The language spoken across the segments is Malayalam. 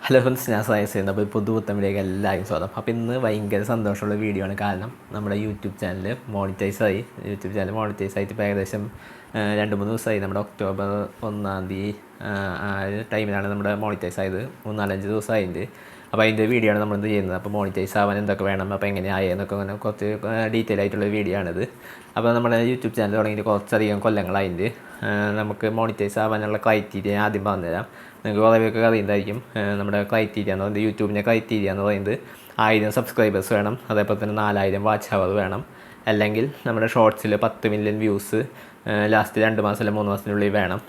ഹലോ ഫ്രണ്ട്സ്, ഞാൻ സയൻസ് ചെയ്യുന്നത്. അപ്പോൾ പുതുപുത്തമിലേക്ക് എല്ലാവരും സ്വാഗതം. അപ്പോൾ ഇന്ന് ഭയങ്കര സന്തോഷമുള്ള വീഡിയോ ആണ്. കാരണം നമ്മുടെ യൂട്യൂബ് ചാനൽ മോണിറ്റൈസായി. യൂട്യൂബ് ചാനൽ മോണിറ്റൈസായിട്ട് ഇപ്പോൾ ഏകദേശം 2-3 ദിവസമായി. നമ്മുടെ ഒക്ടോബർ 1-ാം തീയതി ആ ഒരു ടൈമിലാണ് നമ്മുടെ മോണിറ്റൈസ് ആയത്. 3-4-5 ദിവസമായിട്ട്. അപ്പോൾ അതിൻ്റെ വീഡിയോ ആണ് നമ്മളിത് ചെയ്യുന്നത്. അപ്പോൾ മോണിറ്റൈസ് ആവാൻ എന്തൊക്കെ വേണം, അപ്പോൾ എങ്ങനെ ആയെന്നൊക്കെ അങ്ങനെ കുറച്ച് ഡീറ്റെയിൽ ആയിട്ടുള്ള വീഡിയോ ആണിത്. അപ്പോൾ നമ്മുടെ യൂട്യൂബ് ചാനൽ തുടങ്ങിയിട്ട് കുറച്ചധികം കൊല്ലങ്ങളായിട്ട് നമുക്ക് മോണിറ്റൈസ് ആവാനുള്ള ക്രൈറ്റീരിയ ആദ്യം പറഞ്ഞുതരാം. നിങ്ങൾക്ക് കുറേ പേർക്ക് അറിയുന്നതായിരിക്കും. നമ്മുടെ ക്രൈറ്റീരിയ എന്ന് പറയുന്നത്, യൂട്യൂബിൻ്റെ ക്രൈറ്റീരിയ എന്ന് പറയുന്നത് 1000 സബ്സ്ക്രൈബേഴ്സ് വേണം, അതേപോലെ തന്നെ 4000 വാച്ച് അവർ വേണം, അല്ലെങ്കിൽ നമ്മുടെ ഷോർട്സിൽ 10 മില്യൺ വ്യൂസ് ലാസ്റ്റ് 2 മാസം അല്ലെങ്കിൽ 3 മാസത്തിനുള്ളിൽ വേണം.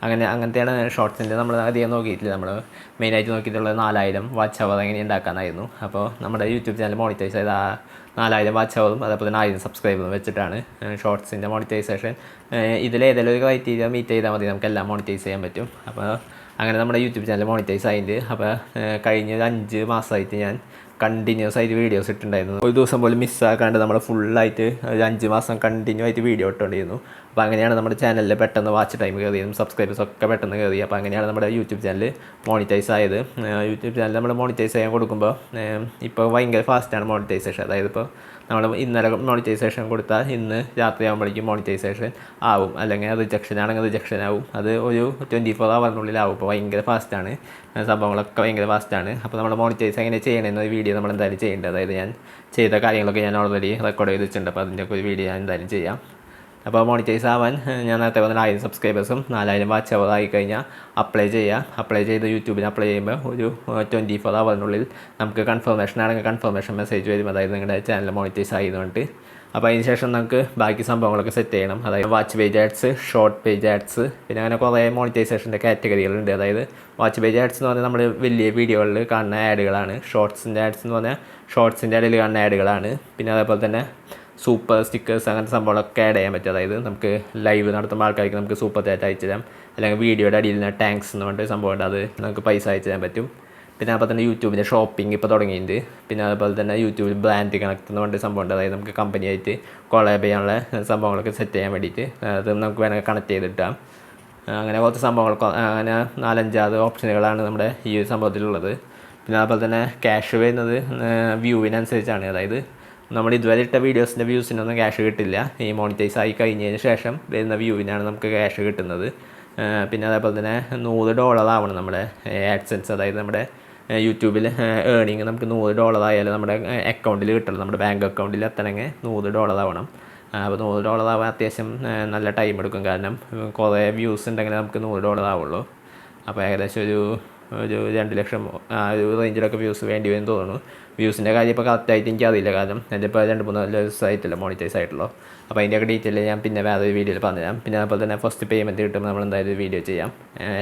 അങ്ങനത്തെയാണ് ഷോർട്സിൻ്റെ നമ്മൾ അധികം നോക്കിയിട്ടില്ല. നമ്മൾ മെയിനായിട്ട് നോക്കിയിട്ടുള്ളത് 4000 വാച്ച് അവർ എങ്ങനെ ഉണ്ടാക്കാനായിരുന്നു. അപ്പോൾ നമ്മുടെ യൂട്യൂബ് ചാനൽ മോണിറ്റൈസ് ചെയ്ത 4000 വാച്ച് അവറും അതേപോലെ തന്നെ 1000 സബ്സ്ക്രൈബറും വെച്ചിട്ടാണ് ഷോർട്സിൻ്റെ മോണിറ്റൈസേഷൻ. ഇതിലേതെങ്കിലും ഒരു ക്രൈറ്റീരിയ മീറ്റ് ചെയ്താൽ മതി, നമുക്കെല്ലാം മോണിറ്റൈസ് ചെയ്യാൻ പറ്റും. അപ്പോൾ അങ്ങനെ നമ്മുടെ യൂട്യൂബ് ചാനൽ മോണിറ്റൈസ് ആയിട്ട്. അപ്പോൾ കഴിഞ്ഞ 5 മാസമായിട്ട് ഞാൻ കണ്ടിന്യൂസ് ആയിട്ട് വീഡിയോസ് ഇട്ടുണ്ടായിരുന്നു. ഒരു ദിവസം പോലും മിസ്സാക്കാണ്ട് നമ്മൾ ഫുള്ളായിട്ട് ഒരു 5 മാസം കണ്ടിന്യൂ ആയിട്ട് വീഡിയോ ഇട്ടുകൊണ്ടിരുന്നു. അപ്പോൾ അങ്ങനെയാണ് നമ്മുടെ ചാനലിൽ പെട്ടെന്ന് വാച്ച് ടൈം കയറിയതും സബ്സ്ക്രൈബേഴ്സ് ഒക്കെ പെട്ടെന്ന് കയറി. അപ്പോൾ അങ്ങനെയാണ് നമ്മുടെ യൂട്യൂബ് ചാനൽ മോണിറ്റൈസ് ആയത്. യൂട്യൂബ് ചാനൽ നമ്മൾ മോണിറ്റൈസ് ചെയ്യാൻ കൊടുക്കുമ്പോൾ ഇപ്പോൾ ഭയങ്കര ഫാസ്റ്റാണ് മോണിറ്റൈസേഷൻ. അതായത് ഇപ്പോൾ നമ്മൾ ഇന്നലെ മോണിറ്റൈസേഷൻ കൊടുത്താൽ ഇന്ന് രാത്രി ആകുമ്പോഴേക്കും മോണിറ്റൈസേഷൻ ആവും, അല്ലെങ്കിൽ റിജക്ഷൻ ആണെങ്കിൽ റിജക്ഷൻ ആവും. അത് ഒരു 24 ഹവറിനുള്ളിലാവും. ഇപ്പോൾ ഭയങ്കര ഫാസ്റ്റാണ്, സംഭവങ്ങളൊക്കെ ഭയങ്കര ഫാസ്റ്റാണ്. അപ്പോൾ നമ്മൾ മോണിറ്റൈസ് എങ്ങനെ ചെയ്യണമെന്ന വീഡിയോ നമ്മൾ എന്തായാലും ചെയ്യേണ്ടത്. അതായത് ഞാൻ ചെയ്ത കാര്യങ്ങളൊക്കെ ഞാൻ ഓൾറെഡി റെക്കോർഡ് ചെയ്ത് വെച്ചിട്ടുണ്ട്. അപ്പോൾ അതിൻ്റെയൊക്കെ ഒരു വീഡിയോ ഞാൻ എന്തായാലും ചെയ്യാം. അപ്പോൾ മോണിറ്റൈസ് ആവാൻ ഞാൻ നേരത്തെ പറഞ്ഞ 1000 സബ്സ്ക്രൈബേഴ്സും 4000 വാച്ച് അവർ ആയിക്കഴിഞ്ഞാൽ അപ്ലൈ ചെയ്ത് യൂട്യൂബിന് അപ്ലൈ ചെയ്യുമ്പോൾ ഒരു 24 ഹവറിനുള്ളിൽ നമുക്ക് കൺഫർമേഷൻ ആണെങ്കിൽ കൺഫർമേഷൻ മെസ്സേജ് വരും. അതായത് നിങ്ങളുടെ ചാനൽ മോണിറ്റൈസ് ആയതുകൊണ്ട്. അപ്പോൾ അതിന് ശേഷം നമുക്ക് ബാക്കി സംഭവങ്ങളൊക്കെ സെറ്റ് ചെയ്യണം. അതായത് watch page ads, short page ads, പിന്നെ അങ്ങനെ കുറേ മോണിറ്റൈസേഷൻ്റെ കാറ്റഗറികളുണ്ട്. അതായത് വാച്ച് പേജ് ആഡ്സ് എന്ന് പറഞ്ഞാൽ നമ്മൾ വലിയ വീഡിയോകളിൽ കാണുന്ന ആഡുകളാണ്. ഷോർട്സിൻ്റെ ആഡ്സ് എന്ന് പറഞ്ഞാൽ ഷോർട്സിൻ്റെ ഇടയിൽ കാണുന്ന ആഡുകളാണ്. പിന്നെ അതേപോലെ തന്നെ സൂപ്പർ സ്റ്റിക്കേഴ്സ്, അങ്ങനത്തെ സംഭവങ്ങളൊക്കെ ആഡ് ചെയ്യാൻ പറ്റും. അതായത് നമുക്ക് ലൈവ് നടത്തുമ്പോൾ ആൾക്കാർക്ക് നമുക്ക് സൂപ്പർ ചാറ്റ് അയച്ചു തരാം, അല്ലെങ്കിൽ വീഡിയോയുടെ അടിയിൽ നിന്ന് ടാങ്ക്സ് എന്ന് പറഞ്ഞിട്ട് സംഭവമുണ്ട്, അത് നമുക്ക് പൈസ അയച്ചു തരാൻ പറ്റും. പിന്നെ അതുപോലെ തന്നെ യൂട്യൂബിൻ്റെ ഷോപ്പിംഗ് ഇപ്പോൾ തുടങ്ങിയിട്ടുണ്ട്. പിന്നെ അതുപോലെ തന്നെ യൂട്യൂബിൽ ബ്രാൻഡ് കണക്ട് എന്ന് പറഞ്ഞിട്ട് സംഭവമുണ്ട്. അതായത് നമുക്ക് കമ്പനിയായിട്ട് കൊളാബ് ചെയ്യാനുള്ള സംഭവങ്ങളൊക്കെ സെറ്റ് ചെയ്യാൻ വേണ്ടിയിട്ട് അത് നമുക്ക് വേണമെങ്കിൽ കണക്ട് ചെയ്തിട്ടാം. അങ്ങനെ കുറച്ച് സംഭവങ്ങളൊക്കെ, അങ്ങനെ 4-5 ഓപ്ഷനുകളാണ് നമ്മുടെ ഈ ഒരു സംഭവത്തിലുള്ളത്. പിന്നെ അതുപോലെ തന്നെ ക്യാഷ് വരുന്നത് വ്യൂവിനനുസരിച്ചാണ്. അതായത് നമ്മൾ ഇതുവരെ ഇട്ട വീഡിയോസിൻ്റെ വ്യൂസിനൊന്നും ക്യാഷ് കിട്ടില്ല. ഈ മോണിറ്റൈസ് ആയി കഴിഞ്ഞതിന് ശേഷം വരുന്ന വ്യൂവിനാണ് നമുക്ക് ക്യാഷ് കിട്ടുന്നത്. പിന്നെ അതേപോലെ തന്നെ $100 ആവണം നമ്മുടെ ആഡ്സെൻസ്. അതായത് നമ്മുടെ യൂട്യൂബിൽ ഏർണിങ് നമുക്ക് $100 ആയാലും നമ്മുടെ അക്കൗണ്ടിൽ കിട്ടുള്ളൂ. നമ്മുടെ ബാങ്ക് അക്കൗണ്ടിൽ എത്തണമെങ്കിൽ $100 ആവണം. അപ്പോൾ $100 ആവാൻ അത്യാവശ്യം നല്ല ടൈം എടുക്കും. കാരണം കുറേ വ്യൂസ് ഉണ്ടെങ്കിൽ നമുക്ക് $100 ആവുള്ളൂ. അപ്പോൾ ഏകദേശം ഒരു 2 ലക്ഷം ഒരു റേഞ്ചിലൊക്കെ വ്യൂസ് വേണ്ടി വരും തോന്നുന്നു. വ്യൂസിൻ്റെ കാര്യം ഇപ്പോൾ കറക്റ്റായിട്ട് എനിക്കറിയില്ല, കാരണം എൻ്റെ ഇപ്പോൾ 2-3 ദിവസമായിട്ടില്ല മോണിറ്റൈസ് ആയിട്ടുള്ളൂ. അപ്പോൾ അതിൻ്റെയൊക്കെ ഡീറ്റെയിൽ ഞാൻ പിന്നെ വേറെ ഒരു വീഡിയോയിൽ പറഞ്ഞുതരാം. പിന്നെ അതുപോലെ തന്നെ ഫസ്റ്റ് പേയ്മെൻറ്റ് കിട്ടുമ്പോൾ നമ്മൾ എന്തായാലും വീഡിയോ ചെയ്യാം,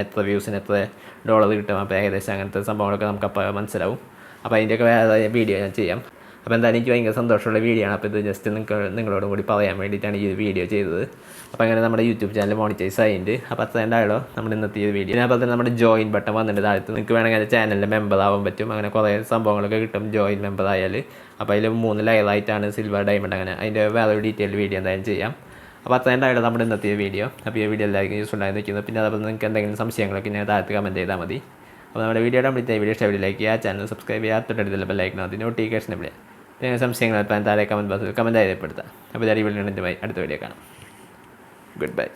എത്ര വ്യൂസിന് എത്ര ഡോളർ കിട്ടും. അപ്പോൾ ഏകദേശം അങ്ങനത്തെ സംഭവങ്ങളൊക്കെ നമുക്കപ്പോൾ മനസ്സിലാവും. അപ്പോൾ അതിൻ്റെയൊക്കെ വേറെ വീഡിയോ ഞാൻ ചെയ്യാം. അപ്പോൾ എന്തായാലും എനിക്ക് ഭയങ്കര സന്തോഷമുള്ള വീഡിയോ ആണ്. അപ്പോൾ ഇത് ജസ്റ്റ് നിങ്ങളോടും കൂടി പറയാൻ വേണ്ടിയിട്ടാണ് ഈ വീഡിയോ ചെയ്തത്. അപ്പോൾ അങ്ങനെ നമ്മുടെ യൂട്യൂബ് ചാനൽ മോണിറ്റൈസ് ആയിട്ടുണ്ട്. അപ്പോൾ അത്രയുണ്ടായല്ലോ നമ്മുടെ ഇന്നത്തെ ഈ വീഡിയോ. അതുപോലെ തന്നെ നമ്മുടെ ജോയിൻ ബട്ടൺ വന്നിട്ട് താഴത്ത് നിങ്ങൾക്ക് വേണമെങ്കിൽ അതിൻ്റെ ചാനലിൻ്റെ മെമ്പർ ആവാൻ പറ്റും. അങ്ങനെ കുറേ സംഭവങ്ങളൊക്കെ കിട്ടും ജോയിൻ മെമ്പർ ആയാൽ. അപ്പോൾ അതിൽ 3 ലെയറായിട്ടാണ് സിൽവർ, ഡയമണ്ട്, അങ്ങനെ അതിൻ്റെ വേറൊരു ഡീറ്റെയിൽ വീഡിയോ എന്തായാലും ചെയ്യാം. അപ്പോൾ അത്രയുണ്ടായല്ലോ നമ്മുടെ ഇന്നത്തെ വീഡിയോ. അപ്പോൾ ഈ വീഡിയോ എല്ലാവർക്കും യൂസ്ഫുൾ ആയി നിൽക്കുന്നു. പിന്നെ അതുപോലെ നിങ്ങൾക്ക് എന്തെങ്കിലും സംശയങ്ങളൊക്കെ ഞാൻ താഴത്ത് കമൻറ്റ് ചെയ്താൽ മതി. അപ്പോൾ നമ്മുടെ വീഡിയോ കംപ്ലീറ്റ് വീഡിയോ ഇഷ്ടമായി ലൈക്ക് ചെയ്യുക, ചാനൽ സബ്സ്ക്രൈബ് ചെയ്യുക, തൊട്ടടുത്തുള്ള ബെല്ലൈക്കൺ അതിന് നോട്ടിഫിക്കേഷൻ ഇവിടെ. പിന്നെ സംശയങ്ങൾ താഴെ കമൻറ്റ് ബോക്സിൽ കമൻറ്റ് രേഖപ്പെടുത്താം. അപ്പോൾ ഇതായി വീഡിയോ അടുത്ത വീഡിയോ കാണാം. Good bye.